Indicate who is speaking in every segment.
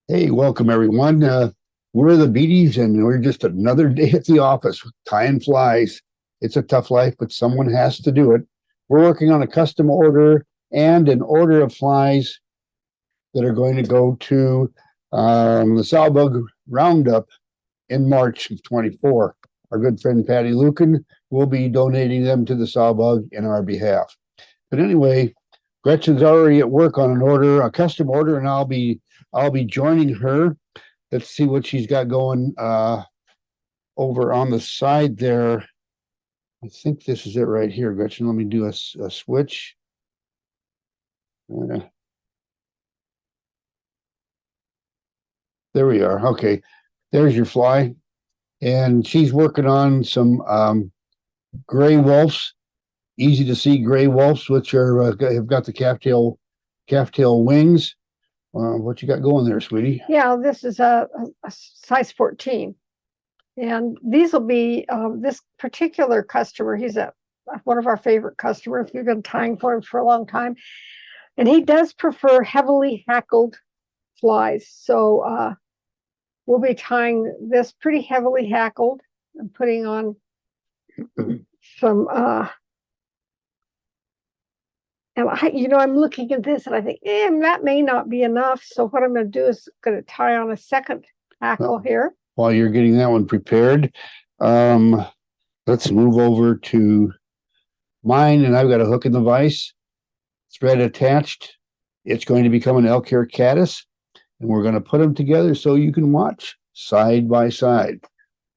Speaker 1: Hey, welcome everyone. We're the Beattys, and we're just another day at the office tying flies. It's a tough life, but someone has to do it. We're working on a custom order and an order of flies that are going to go to the Sawbug Roundup in March of 24. Our good friend Patty Lucan will be donating them to the Sawbug in our behalf. But anyway, Gretchen's already at work on an order, a custom order, and I'll be joining her. Let's see what she's got going over on the side there. I think this is it right here, Gretchen. Let me do a switch. There we are. Okay, there's your fly, and she's working on some gray wolves. Easy to see gray wolves, which are have got the calf tail wings. What you got going there, sweetie?
Speaker 2: Yeah, this is a size 14. And these will be this particular customer. He's one of our favorite customers. We've been tying for him for a long time. And he does prefer heavily hackled flies. So we'll be tying this pretty heavily hackled and putting on some and I'm looking at this and I think, that may not be enough. So what I'm going to do is going to tie on a second hackle here.
Speaker 1: While you're getting that one prepared, let's move over to mine, and I've got a hook in the vise, thread attached. It's going to become an elk hair caddis, and we're going to put them together so you can watch side by side.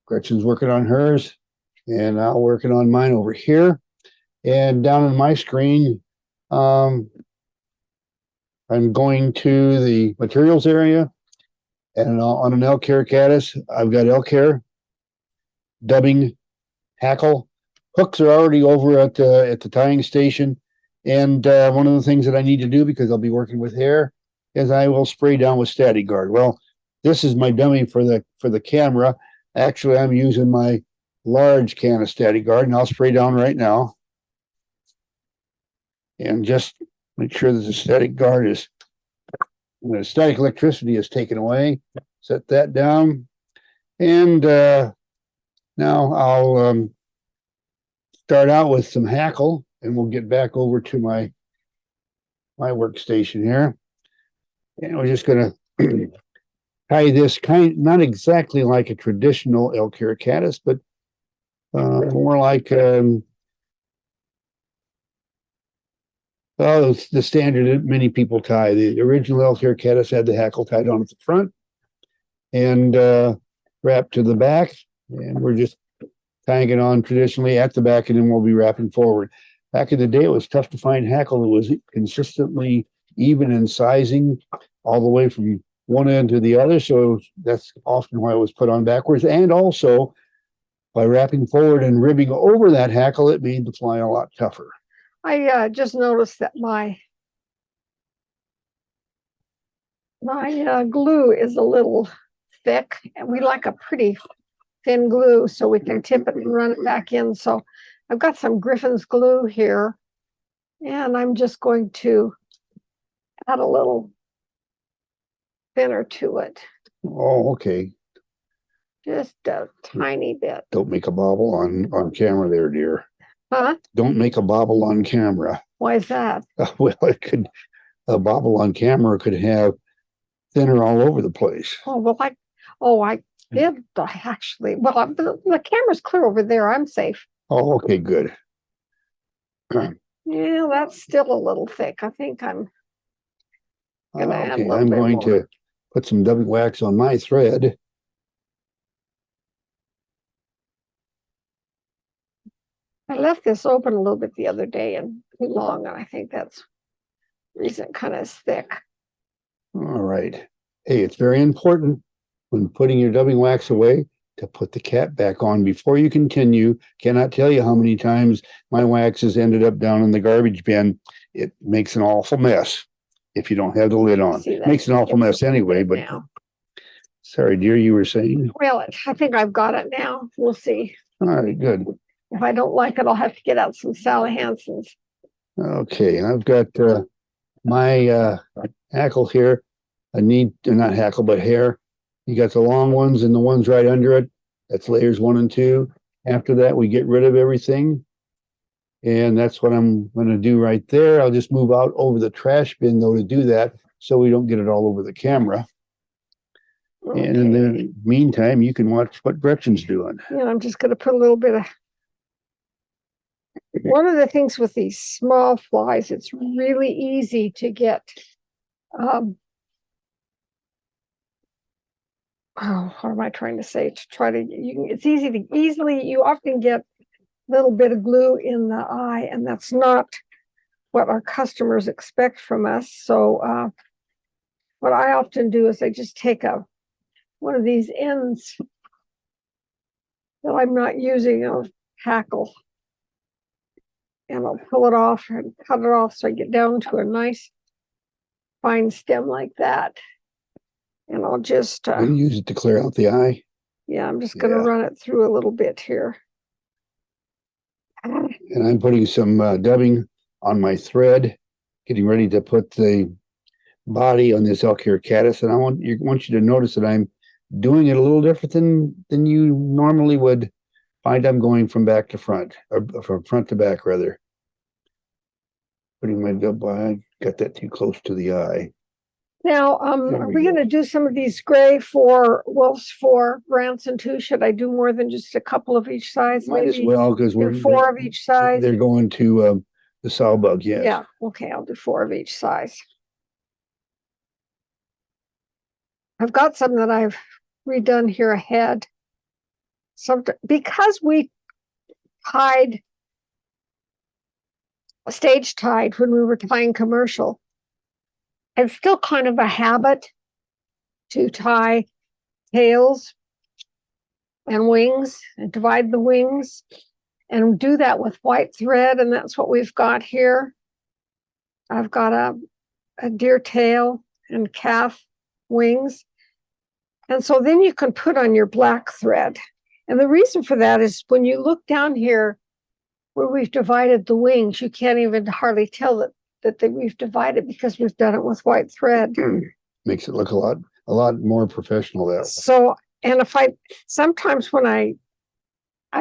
Speaker 1: Gretchen's working on hers, and I'm working on mine over here. And down on my screen, I'm going to the materials area, and on an elk hair caddis, I've got elk hair, dubbing, hackle. Hooks are already over at the tying station, and one of the things that I need to do, because I'll be working with hair, is I will spray down with static guard. Well, this is my dummy for the camera. Actually, I'm using my large can of static guard, and I'll spray down right now. And just make sure that the static guard is, the static electricity is taken away. Set that down. And now I'll start out with some hackle, and we'll get back over to my workstation here. And we're just going to tie this not exactly like a traditional elk hair caddis, but more like the standard that many people tie. The original elk hair caddis had the hackle tied on at the front and wrapped to the back, and we're just tying it on traditionally at the back, and then we'll be wrapping forward. Back in the day, it was tough to find hackle that was consistently even in sizing all the way from one end to the other, so that's often why it was put on backwards. And also, by wrapping forward and ribbing over that hackle, it made the fly a lot tougher.
Speaker 2: I just noticed that my glue is a little thick, and we like a pretty thin glue so we can tip it and run it back in. So I've got some Griffin's glue here, and I'm just going to add a little thinner to it.
Speaker 1: Oh, okay.
Speaker 2: Just a tiny bit.
Speaker 1: Don't make a bobble on camera there, dear.
Speaker 2: Huh?
Speaker 1: Don't make a bobble on camera.
Speaker 2: Why is that?
Speaker 1: Well, a bobble on camera could have thinner all over the place.
Speaker 2: Oh, well, I did actually. Well, the camera's clear over there. I'm safe.
Speaker 1: Oh, okay, good.
Speaker 2: Yeah, that's still a little thick. I think I'm gonna add a little
Speaker 1: I'm
Speaker 2: bit
Speaker 1: going
Speaker 2: more.
Speaker 1: to put some dubbing wax on my thread.
Speaker 2: I left this open a little bit the other day and too long, and I think that's the reason it kind of is thick.
Speaker 1: All right. Hey, it's very important when putting your dubbing wax away to put the cap back on before you continue. Cannot tell you how many times my wax has ended up down in the garbage bin. It makes an awful mess if you don't have the lid on. Makes an awful mess anyway, but now. Sorry, dear, you were saying?
Speaker 2: Well, I think I've got it now. We'll see.
Speaker 1: All right, good.
Speaker 2: If I don't like it, I'll have to get out some Sally Hansen's.
Speaker 1: Okay, I've got my hackle here. neat, not hackle, but hair. You got the long ones and the ones right under it. That's layers 1 and 2. After that, we get rid of everything. And that's what I'm going to do right there. I'll just move out over the trash bin, though, to do that so we don't get it all over the camera.
Speaker 2: Okay.
Speaker 1: And in the meantime, you can watch what Gretchen's doing.
Speaker 2: Yeah, I'm just going to put a little bit of. One of the things with these small flies, it's really easy to get. Oh, what am I trying to say? To try to, it's easy to you often get a little bit of glue in the eye, and that's not what our customers expect from us. So what I often do is I just take one of these ends that I'm not using of hackle, and I'll pull it off and cut it off so I get down to a nice fine stem like that. And I'll just
Speaker 1: and use it to clear out the eye.
Speaker 2: Yeah, I'm just going to run it through a little bit here.
Speaker 1: And I'm putting some dubbing on my thread, getting ready to put the body on this elk hair caddis. And I want you to notice that I'm doing it a little different than you normally would find. I'm going from back to front, or from front to back rather. Putting my double eye, got that too close to the eye.
Speaker 2: Now, are we going to do some of these gray for wolves for Branson too? Should I do more than just a couple of each size?
Speaker 1: Might as well, because we're
Speaker 2: 4 of each size.
Speaker 1: They're going to the sow bug, yes.
Speaker 2: Yeah, okay, I'll do 4 of each size. I've got some that I've redone here ahead. Because we stage tied when we were tying commercial. It's still kind of a habit to tie tails and wings and divide the wings and do that with white thread. And that's what we've got here. I've got a deer tail and calf wings. And so then you can put on your black thread. And the reason for that is when you look down here where we've divided the wings, you can't even hardly tell that we've divided because we've done it with white thread.
Speaker 1: Makes it look a lot more professional that way.
Speaker 2: So, and sometimes when I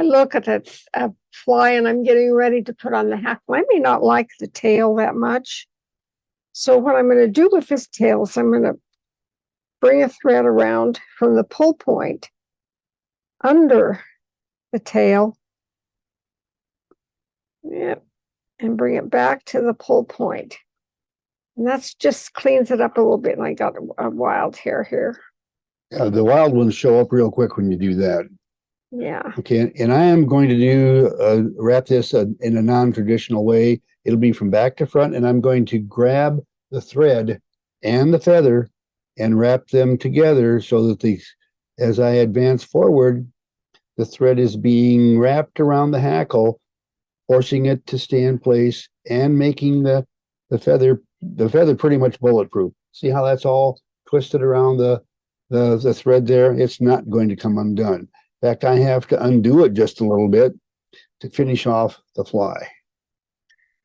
Speaker 2: look at a fly and I'm getting ready to put on the hackle, I may not like the tail that much. So what I'm going to do with this tail is I'm going to bring a thread around from the pull point under the tail. Yep. And bring it back to the pull point. And that's just cleans it up a little bit. And I got a wild hair here.
Speaker 1: The wild ones show up real quick when you do that.
Speaker 2: Yeah.
Speaker 1: Okay, and I am going to do wrap this in a non-traditional way. It'll be from back to front, and I'm going to grab the thread and the feather and wrap them together so that as I advance forward, the thread is being wrapped around the hackle, forcing it to stay in place and making the feather pretty much bulletproof. See how that's all twisted around the thread there? It's not going to come undone. In fact, I have to undo it just a little bit to finish off the fly.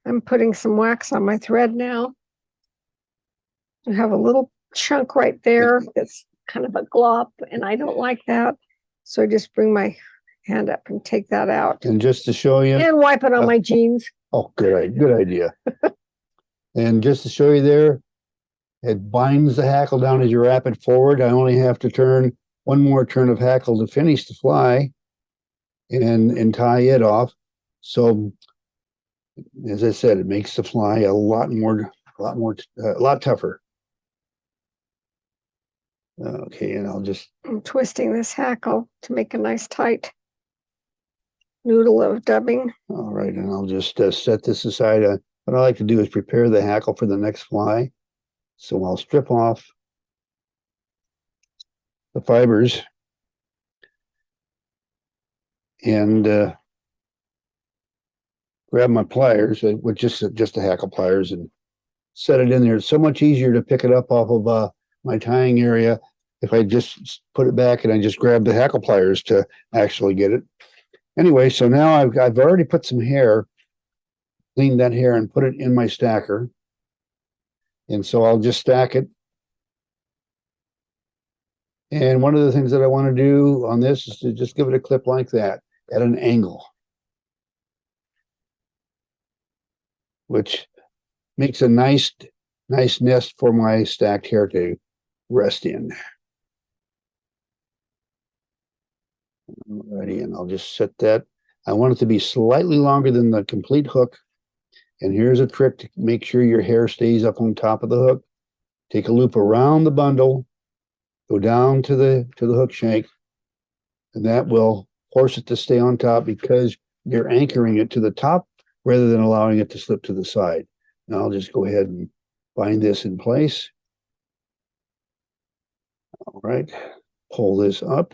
Speaker 2: I'm putting some wax on my thread now. I have a little chunk right there that's kind of a glop, and I don't like that. So I just bring my hand up and take that out.
Speaker 1: And just to show you.
Speaker 2: And wipe it on my jeans.
Speaker 1: Oh, good idea. And just to show you there, it binds the hackle down as you wrap it forward. I only have to turn one more turn of hackle to finish the fly and tie it off. So, as I said, it makes the fly a lot tougher. Okay, and I'm
Speaker 2: twisting this hackle to make a nice tight noodle of dubbing.
Speaker 1: All right, and I'll just set this aside. What I like to do is prepare the hackle for the next fly. So I'll strip off the fibers and grab my pliers, with just a hackle pliers, and set it in there. It's so much easier to pick it up off of my tying area if I just put it back and I just grab the hackle pliers to actually get it. Anyway, so now I've already put some hair, cleaned that hair and put it in my stacker. And so I'll just stack it And one of the things that I want to do on this is to just give it a clip like that at an angle, which makes a nice nest for my stacked hair to rest in. Alrighty, and I'll just set that. I want it to be slightly longer than the complete hook. And here's a trick to make sure your hair stays up on top of the hook. Take a loop around the bundle, go down to the hook shank, and that will force it to stay on top because you're anchoring it to the top rather than allowing it to slip to the side. Now I'll just go ahead and bind this in place. All right, pull this up.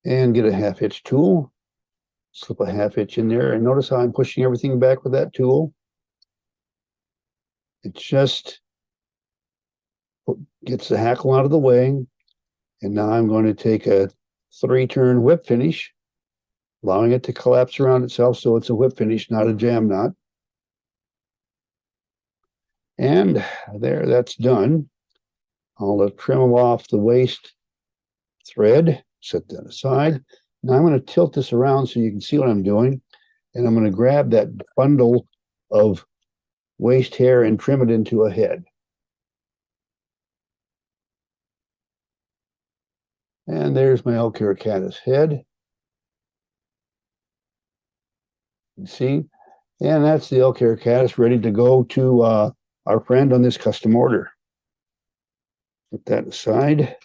Speaker 1: And get a half hitch tool. Slip a half hitch in there. And notice how I'm pushing everything back with that tool. It just gets the hackle out of the way. And now I'm going to take a 3-turn whip finish, allowing it to collapse around itself so it's a whip finish, not a jam knot. And there, that's done. I'll trim off the waist thread, set that aside. Now I'm going to tilt this around so you can see what I'm doing. And I'm going to grab that bundle of waist hair and trim it into a head. And there's my elk hair caddis head. You see? And that's the elk hair caddis ready to go to our friend on this custom order. Put that aside.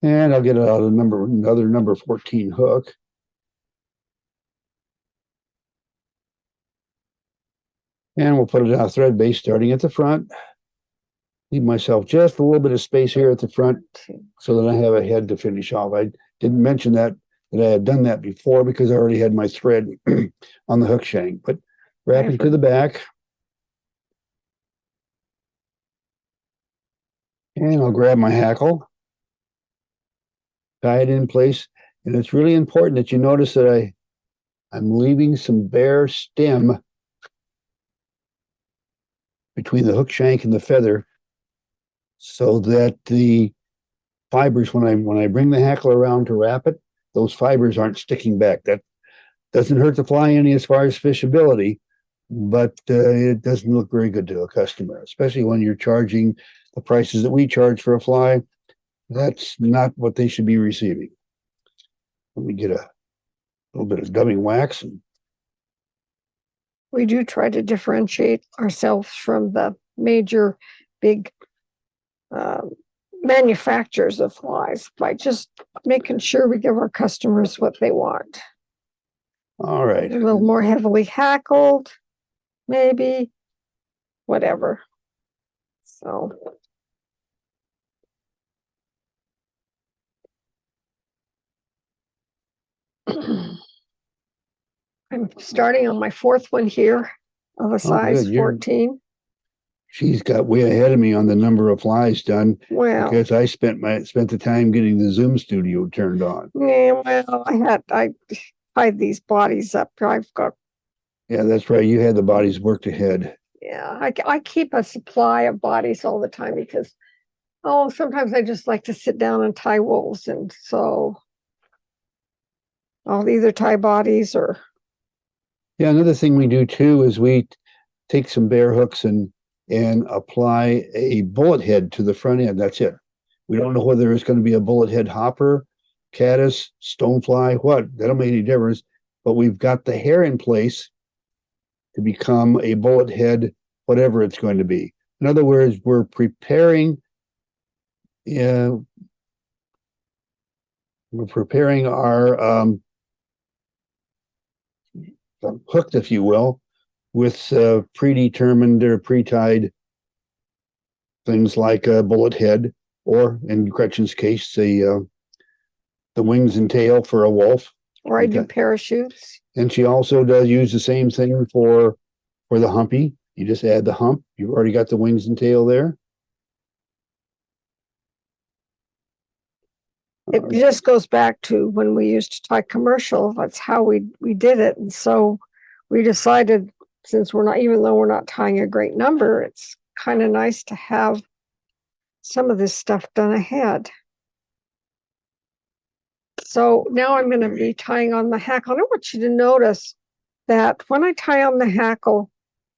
Speaker 1: And I'll get out another number 14 hook. And we'll put it on a thread base starting at the front. Leave myself just a little bit of space here at the front so that I have a head to finish off. I didn't mention that I had done that before because I already had my thread on the hook shank. But wrap it to the back. And I'll grab my hackle. Tie it in place. And it's really important that you notice that I'm leaving some bare stem between the hook shank and the feather so that the fibers, when I bring the hackle around to wrap it, those fibers aren't sticking back. That doesn't hurt the fly any as far as fishability, but it doesn't look very good to a customer, especially when you're charging the prices that we charge for a fly. That's not what they should be receiving. Let me get a little bit of dubbing wax.
Speaker 2: We do try to differentiate ourselves from the major big manufacturers of flies by just making sure we give our customers what they want.
Speaker 1: All right.
Speaker 2: A little more heavily hackled, maybe, whatever. So. I'm starting on my 4th one here of a size 14.
Speaker 1: She's got way ahead of me on the number of flies done.
Speaker 2: Well,
Speaker 1: because I spent the time getting the Zoom studio turned on.
Speaker 2: Yeah, well, I tied these bodies up. I've got.
Speaker 1: Yeah, that's right. You had the bodies worked ahead.
Speaker 2: Yeah, I keep a supply of bodies all the time because, sometimes I just like to sit down and tie wools, and so I'll either tie bodies or.
Speaker 1: Yeah, another thing we do too is we take some bare hooks and apply a bullet head to the front end. That's it. We don't know whether it's going to be a bullet head hopper, caddis, stonefly, what. That don't make any difference. But we've got the hair in place to become a bullet head, whatever it's going to be. In other words, we're preparing our hooked, if you will, with predetermined or pre-tied things like a bullet head, or in Gretchen's case, the wings and tail for a wolf.
Speaker 2: Or I do parachutes.
Speaker 1: And she also does use the same thing for the humpy. You just add the hump. You've already got the wings and tail there.
Speaker 2: It just goes back to when we used to tie commercial. That's how we did it. And so we decided since even though we're not tying a great number, it's kind of nice to have some of this stuff done ahead. So now I'm going to be tying on the hackle. I want you to notice that when I tie on the hackle,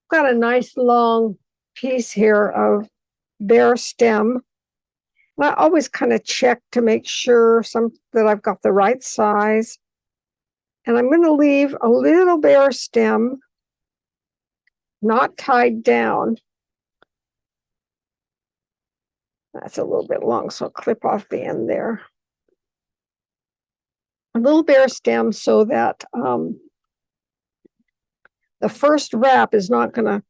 Speaker 2: I've got a nice long piece here of bare stem. And I always kind of check to make sure that I've got the right size. And I'm going to leave a little bare stem, not tied down. That's a little bit long, so I'll clip off the end there. A little bare stem so that the first wrap is not going to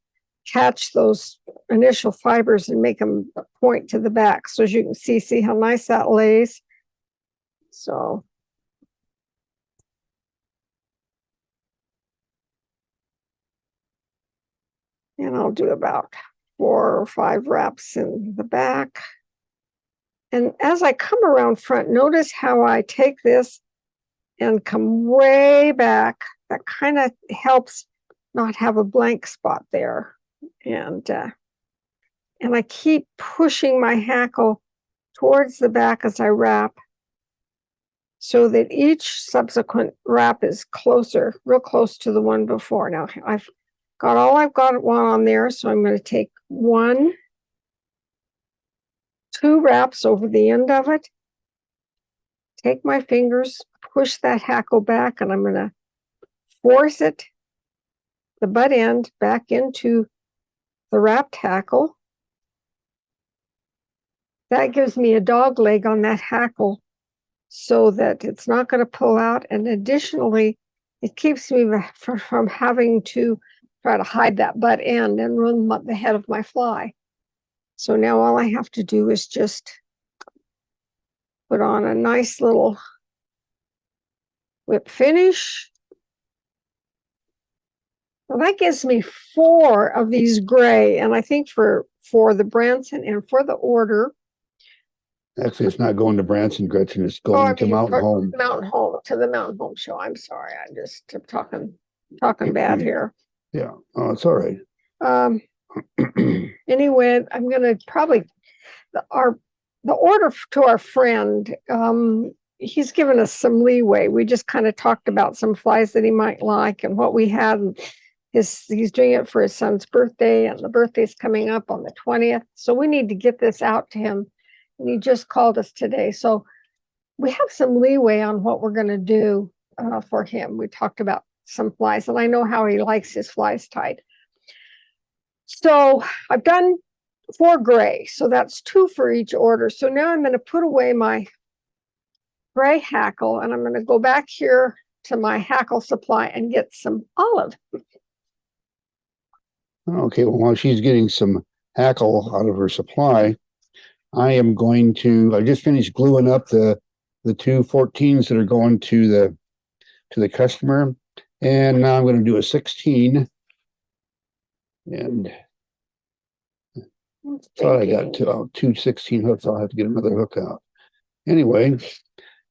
Speaker 2: catch those initial fibers and make them point to the back. So as you can see how nice that lays. So and I'll do about 4 or 5 wraps in the back. And as I come around front, notice how I take this and come way back. That kind of helps not have a blank spot there. And I keep pushing my hackle towards the back as I wrap, so that each subsequent wrap is closer, real close to the one before. Now I've got on there, so I'm going to take 1, 2 wraps over the end of it. Take my fingers, push that hackle back, and I'm going to force it, the butt end, back into the wrapped hackle. That gives me a dog leg on that hackle so that it's not going to pull out. And additionally, it keeps me from having to try to hide that butt end and run the head of my fly. So now all I have to do is just put on a nice little whip finish. Well, that gives me 4 of these gray, and I think for the Branson and for the order.
Speaker 1: Actually, it's not going to Branson, Gretchen. It's going to Mountain Home.
Speaker 2: To the Mountain Home show. I'm sorry. I'm just talking bad here.
Speaker 1: Yeah. Oh, it's all right.
Speaker 2: Anyway, I'm going to probably the order to our friend. He's given us some leeway. We just kind of talked about some flies that he might like and what we had. And he's doing it for his son's birthday, and the birthday's coming up on the 20th. So we need to get this out to him. And he just called us today. So we have some leeway on what we're going to do for him. We talked about some flies, and I know how he likes his flies tied. So I've done 4 gray. So that's 2 for each order. So now I'm going to put away my gray hackle, and I'm going to go back here to my hackle supply and get some olive.
Speaker 1: Okay, well, while she's getting some hackle out of her supply, I just finished gluing up the 2 14s that are going to the customer, and now I'm going to do a 16. And thought I got 2 16 hooks. I'll have to get another hook out. Anyway,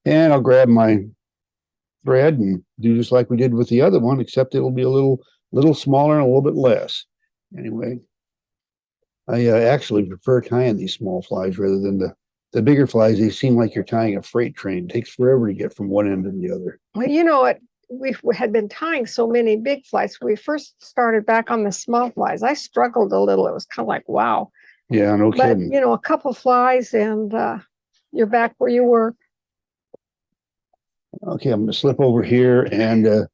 Speaker 1: and I'll grab my thread and do just like we did with the other one, except it'll be a little smaller and a little bit less. Anyway, I actually prefer tying these small flies rather than the bigger flies. They seem like you're tying a freight train. It takes forever to get from one end to the other.
Speaker 2: Well, you know what? We had been tying so many big flies. When we first started back on the small flies, I struggled a little. It was kind of like, wow.
Speaker 1: Yeah, no kidding.
Speaker 2: But, a couple flies and you're back where you were.
Speaker 1: Okay, I'm going to slip over here and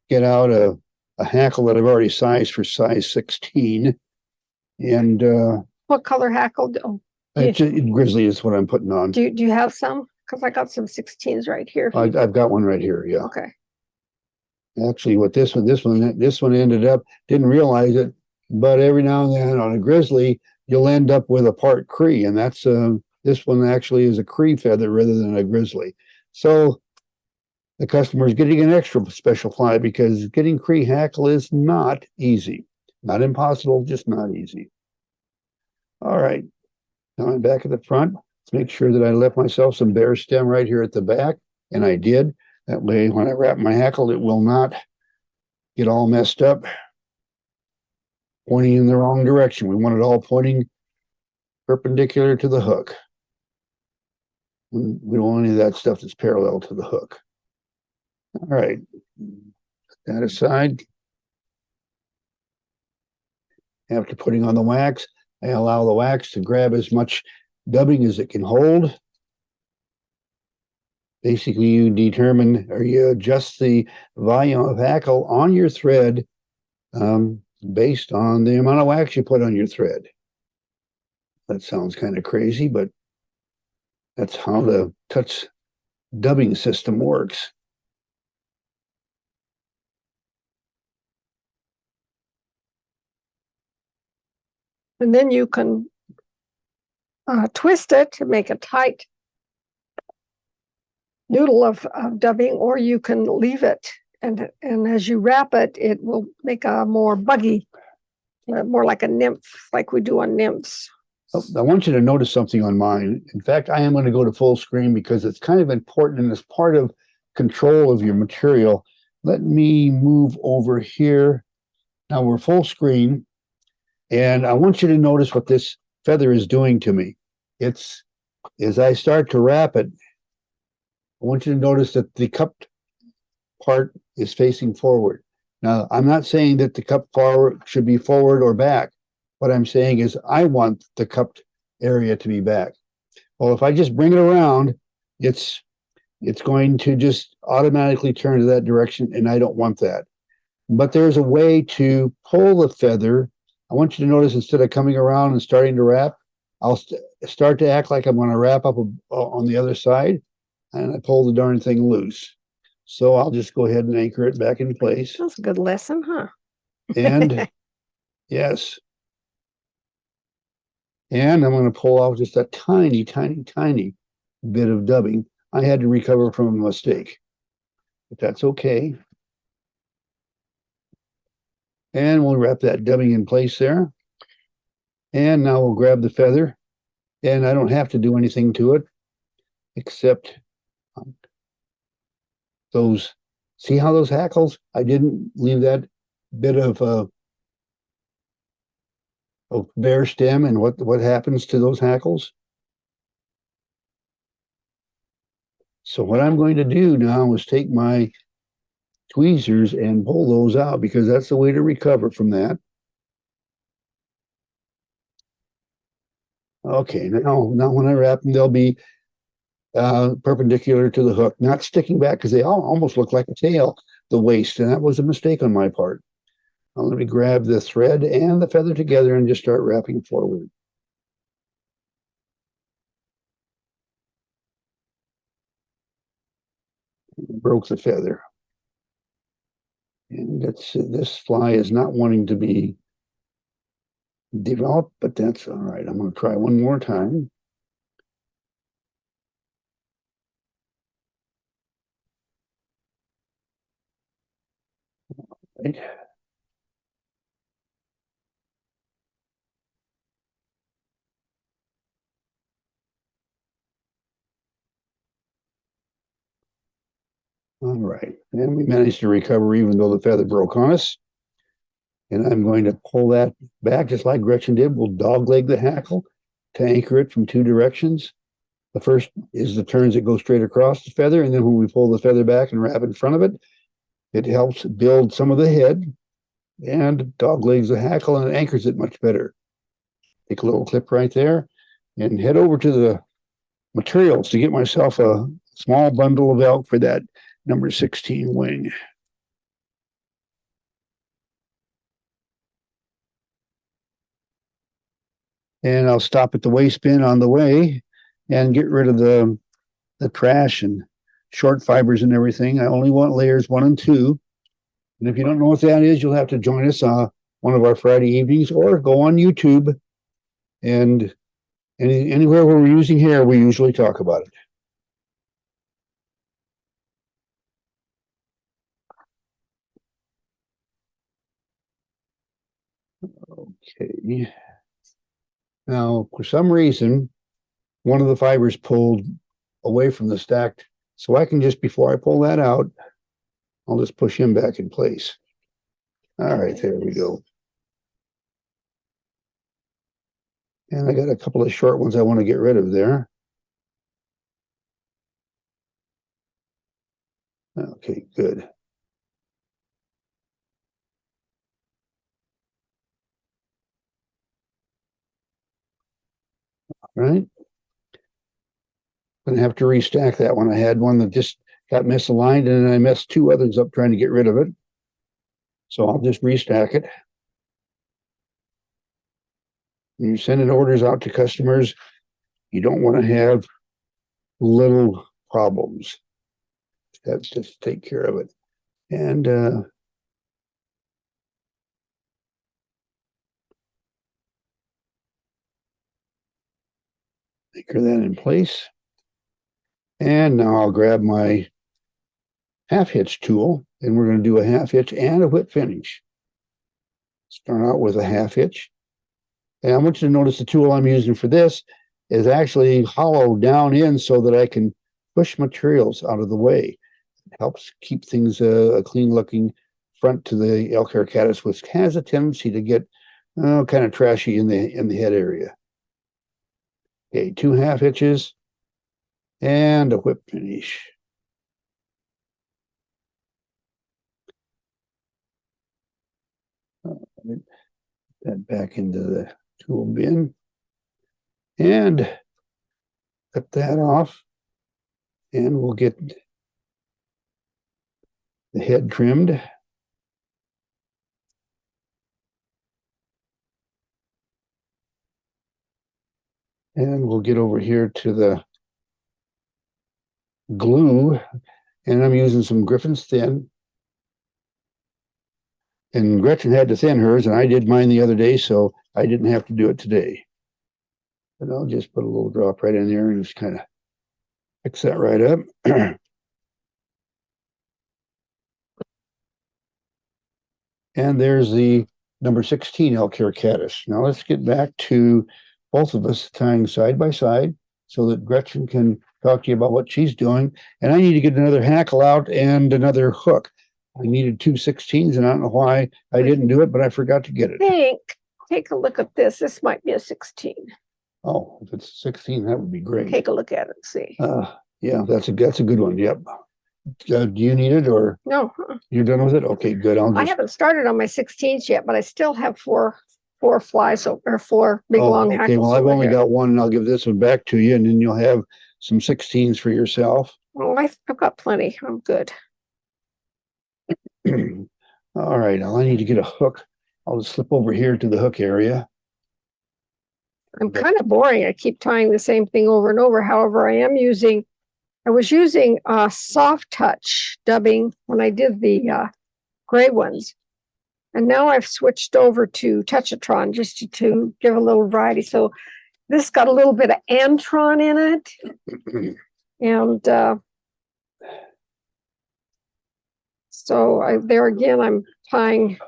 Speaker 1: get out a hackle that I've already sized for size 16. And
Speaker 2: what color hackle?
Speaker 1: Grizzly is what I'm putting on.
Speaker 2: Do you have some? Because I got some 16s right here.
Speaker 1: I've got one right here. Yeah.
Speaker 2: Okay.
Speaker 1: Actually, what this one ended up, didn't realize it, but every now and then on a grizzly, you'll end up with a part Cree, and that's this one actually is a Cree feather rather than a grizzly. So the customer is getting an extra special fly because getting Cree hackle is not easy. Not impossible, just not easy. All right. Now I'm back at the front. Let's make sure that I left myself some bare stem right here at the back, and I did. That way, when I wrap my hackle, it will not get all messed up. pointing in the wrong direction. We want it all pointing perpendicular to the hook. We don't want any of that stuff that's parallel to the hook. All right, put that aside. After putting on the wax, I allow the wax to grab as much dubbing as it can hold. Basically, you determine or you adjust the volume of hackle on your thread based on the amount of wax you put on your thread. That sounds kind of crazy, but that's how the touch dubbing system works.
Speaker 2: And then you can twist it to make a tight noodle of dubbing, or you can leave it. And as you wrap it, it will make a more buggy, more like a nymph, like we do on nymphs.
Speaker 1: I want you to notice something on mine. In fact, I am going to go to full screen because it's kind of important and it's part of control of your material. Let me move over here. Now we're full screen, and I want you to notice what this feather is doing to me. It's, as I start to wrap it, I want you to notice that the cupped part is facing forward. Now, I'm not saying that the cup forward should be forward or back. What I'm saying is I want the cupped area to be back. Well, if I just bring it around, it's going to just automatically turn to that direction, and I don't want that. But there's a way to pull the feather. I want you to notice instead of coming around and starting to wrap, I'll start to act like I'm going to wrap up on the other side, and I pull the darn thing loose. So I'll just go ahead and anchor it back in place.
Speaker 2: That's a good lesson, huh?
Speaker 1: And yes. And I'm going to pull off just a tiny, tiny, tiny bit of dubbing. I had to recover from a mistake, but that's okay. And we'll wrap that dubbing in place there. And now we'll grab the feather, and I don't have to do anything to it except those. See how those hackles? I didn't leave that bit of bare stem, and what happens to those hackles. So what I'm going to do now is take my tweezers and pull those out, because that's the way to recover from that. Okay, now when I wrap them, they'll be perpendicular to the hook, not sticking back, because they all almost look like a tail, the waist, and that was a mistake on my part. Now let me grab the thread and the feather together and just start wrapping forward. Broke the feather. And this fly is not wanting to be developed, but that's all right. I'm going to try one more time. Right. All right, and we managed to recover even though the feather broke on us. And I'm going to pull that back just like Gretchen did. We'll dogleg the hackle to anchor it from two directions. The first is the turns that go straight across the feather, and then when we pull the feather back and wrap in front of it, it helps build some of the head and doglegs the hackle, and it anchors it much better. Take a little clip right there and head over to the materials to get myself a small bundle of elk for that number 16 wing. And I'll stop at the waste bin on the way and get rid of the trash and short fibers and everything. I only want layers 1 and 2. And if you don't know what that is, you'll have to join us one of our Friday evenings, or go on YouTube, and anywhere where we're using hair, we usually talk about it. Okay. Now, for some reason, one of the fibers pulled away from the stacked, so I can just, before I pull that out, I'll just push him back in place. All right, there we go. And I got a couple of short ones I want to get rid of there. Okay, good. All right. Gonna have to restack that one. I had one that just got misaligned and then I messed two others up trying to get rid of it. So I'll just restack it. When you're sending orders out to customers, you don't want to have little problems. That's just take care of it. And anchor that in place. And now I'll grab my half hitch tool and we're going to do a half hitch and a whip finish. Start out with a half hitch. And I want you to notice the tool I'm using for this is actually hollow down in so that I can push materials out of the way. It helps keep things a clean looking front to the elk hair caddis, which has a tendency to get kind of trashy in the head area. Okay, 2 half hitches and a whip finish. That back into the tool bin and cut that off, and we'll get the head trimmed. And we'll get over here to the glue, and I'm using some Griffin's Thin. And Gretchen had to thin hers, and I did mine the other day, so I didn't have to do it today. But I'll just put a little drop right in there and just kind of fix that right up. And there's the number 16 elk hair caddis. Now let's get back to both of us tying side by side so that Gretchen can talk to you about what she's doing. And I need to get another hackle out and another hook. I needed 2 16s, and I don't know why I didn't do it, but I forgot to get it.
Speaker 2: Hank, take a look at this. This might be a 16.
Speaker 1: Oh, if it's 16, that would be great.
Speaker 2: Take a look at it and see.
Speaker 1: Yeah, that's a good one. Yep. Do you need it or
Speaker 2: No,
Speaker 1: you're done with it? Okay, good.
Speaker 2: I haven't started on my 16s yet, but I still have four flies or 4 big long hackles.
Speaker 1: Okay, well, I've only got one, and I'll give this one back to you, and then you'll have some 16s for yourself.
Speaker 2: Oh, I've got plenty. I'm good.
Speaker 1: All right, now I need to get a hook. I'll just slip over here to the hook area.
Speaker 2: I'm kind of boring. I keep tying the same thing over and over. However, I was using soft touch dubbing when I did the gray ones. And now I've switched over to Touchatron just to give a little variety. So this got a little bit of Antron in it. And so there again, I'm tying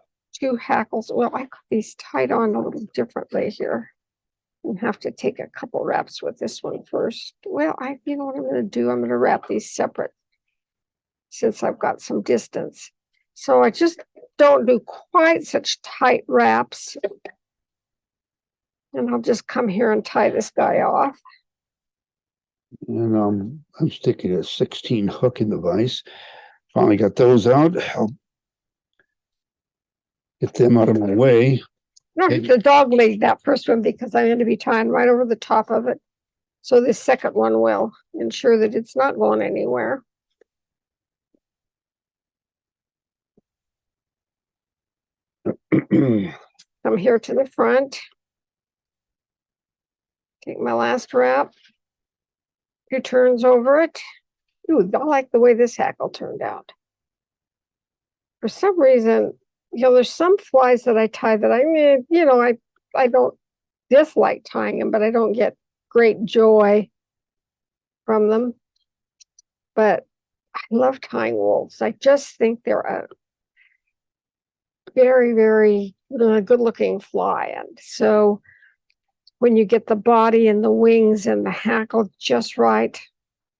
Speaker 2: 2 hackles. Well, I got these tied on a little differently here. And have to take a couple wraps with this one first. Well, you know what I'm going to do? I'm going to wrap these separate since I've got some distance. So I just don't do quite such tight wraps. And I'll just come here and tie this guy off.
Speaker 1: And I'm sticking a 16 hook in the vise. Finally got those out. I'll get them out of my way.
Speaker 2: No, the dog legged that first one because I'm going to be tying right over the top of it. So this second one will ensure that it's not going anywhere. Come here to the front. Take my last wrap. 2 turns over it. Ooh, I like the way this hackle turned out. For some reason, there's some flies that I tie that I don't dislike tying them, but I don't get great joy from them. But I love tying wolves. I just think they're a very, very good looking fly. And so when you get the body and the wings and the hackle just right,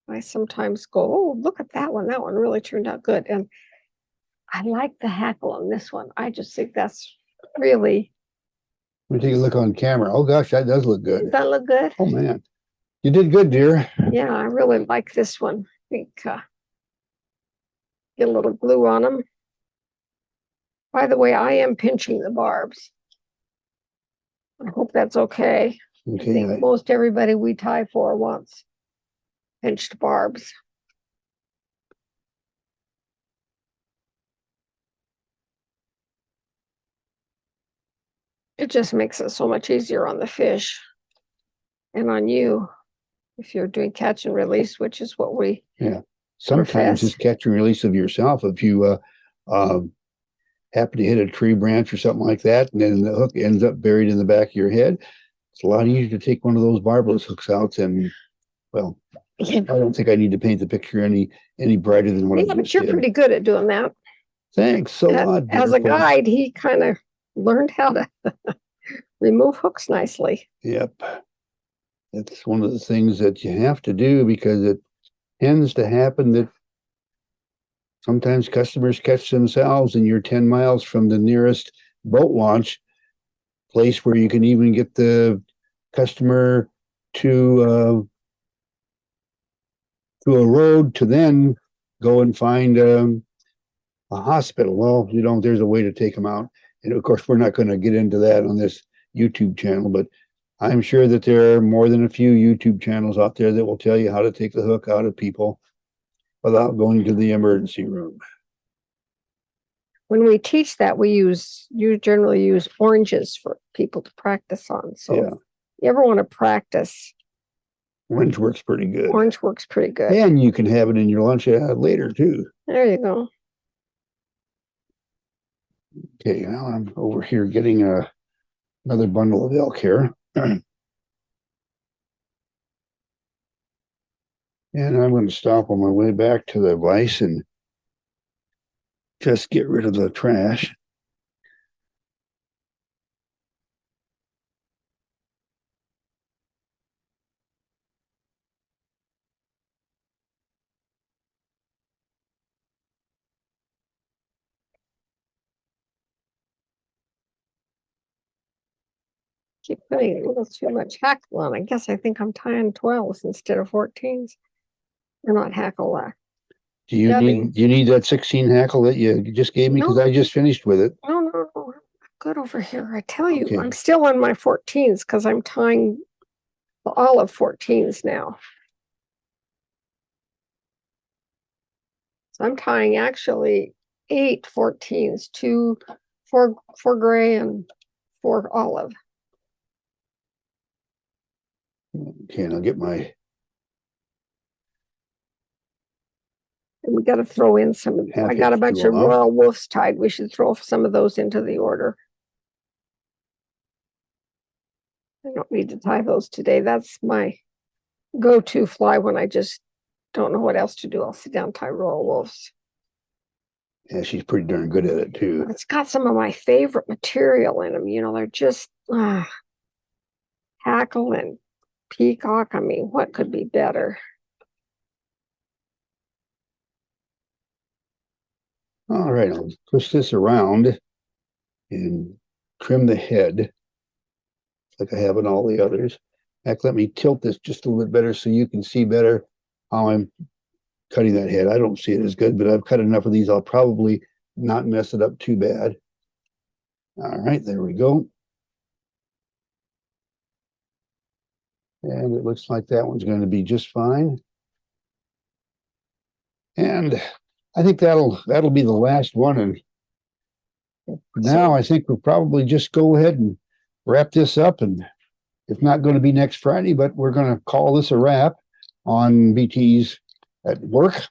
Speaker 2: I sometimes go, oh, look at that one. That one really turned out good. And I like the hackle on this one. I just think that's really
Speaker 1: Let me take a look on camera. Oh gosh, that does look
Speaker 2: Does
Speaker 1: good.
Speaker 2: that look good?
Speaker 1: Oh man, you did good, dear.
Speaker 2: Yeah, I really like this one. I think get a little glue on them. By the way, I am pinching the barbs. I hope that's okay. I
Speaker 1: Okay,
Speaker 2: think most everybody we tie for wants pinched barbs. It just makes it so much easier on the fish and on you if you're doing catch and release, which is what we
Speaker 1: sometimes
Speaker 2: profess.
Speaker 1: just catch and release of yourself. If you happen to hit a tree branch or something like that, and then the hook ends up buried in the back of your head, it's a lot easier to take one of those barbless hooks out. And well, I don't think I need to paint the picture any brighter than what I
Speaker 2: but
Speaker 1: just
Speaker 2: you're
Speaker 1: did.
Speaker 2: pretty good at doing that.
Speaker 1: Thanks so much.
Speaker 2: As a guide, he kind of learned how to remove hooks nicely.
Speaker 1: Yep. That's one of the things that you have to do, because it tends to happen that sometimes customers catch themselves and you're 10 miles from the nearest boat launch place where you can even get the customer to a road to then go and find a hospital. Well, there's a way to take them out. And of course, we're not going to get into that on this YouTube channel, but I'm sure that there are more than a few YouTube channels out there that will tell you how to take the hook out of people without going to the emergency room.
Speaker 2: When we teach that, you generally use oranges for people to practice on. So
Speaker 1: Yeah.
Speaker 2: if you ever want to practice,
Speaker 1: Orange works pretty good.
Speaker 2: orange works pretty good.
Speaker 1: And you can have it in your lunch later too.
Speaker 2: There you go.
Speaker 1: Okay, now I'm over here getting another bundle of elk here. And I'm going to stop on my way back to the vise and just get rid of the trash.
Speaker 2: Keep putting a little too much hackle on. I guess I think I'm tying 12s instead of 14s. They're not hackle.
Speaker 1: Do you need that 16 hackle that you just gave me? Because I just finished with it.
Speaker 2: No. I'm good over here. I tell you,
Speaker 1: Okay.
Speaker 2: I'm still on my 14s because I'm tying the olive 14s now. So I'm tying actually 8 14s, 4 gray and 4 olive.
Speaker 1: Okay, and I'll get my.
Speaker 2: And we got to throw in some. I got a bunch of Royal Wolves tied. We should throw some of those into the order. I don't need to tie those today. That's my go-to fly when I just don't know what else to do. I'll sit down and tie Royal Wolves.
Speaker 1: Yeah, she's pretty darn good at it too.
Speaker 2: It's got some of my favorite material in them. They're just hackle and peacock. I mean, what could be better?
Speaker 1: All right, I'll twist this around and trim the head like I have in all the others. Heck, let me tilt this just a little bit better so you can see better how I'm cutting that head. I don't see it as good, but I've cut enough of these. I'll probably not mess it up too bad. All right, there we go. And it looks like that one's going to be just fine. And I think that'll be the last one. And for now, I think we'll probably just go ahead and wrap this up. And it's not going to be next Friday, but we're going to call this a wrap on Beattys at work.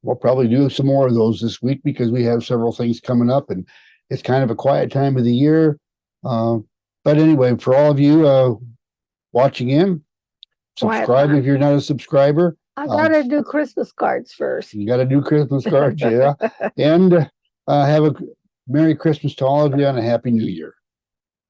Speaker 1: We'll probably do some more of those this week because we have several things coming up, and it's kind of a quiet time of the year. But anyway, for all of you watching in, subscribe if you're not a subscriber.
Speaker 2: I gotta do Christmas cards first.
Speaker 1: You got to do Christmas cards, yeah. And have a Merry Christmas to all of you and a Happy New Year.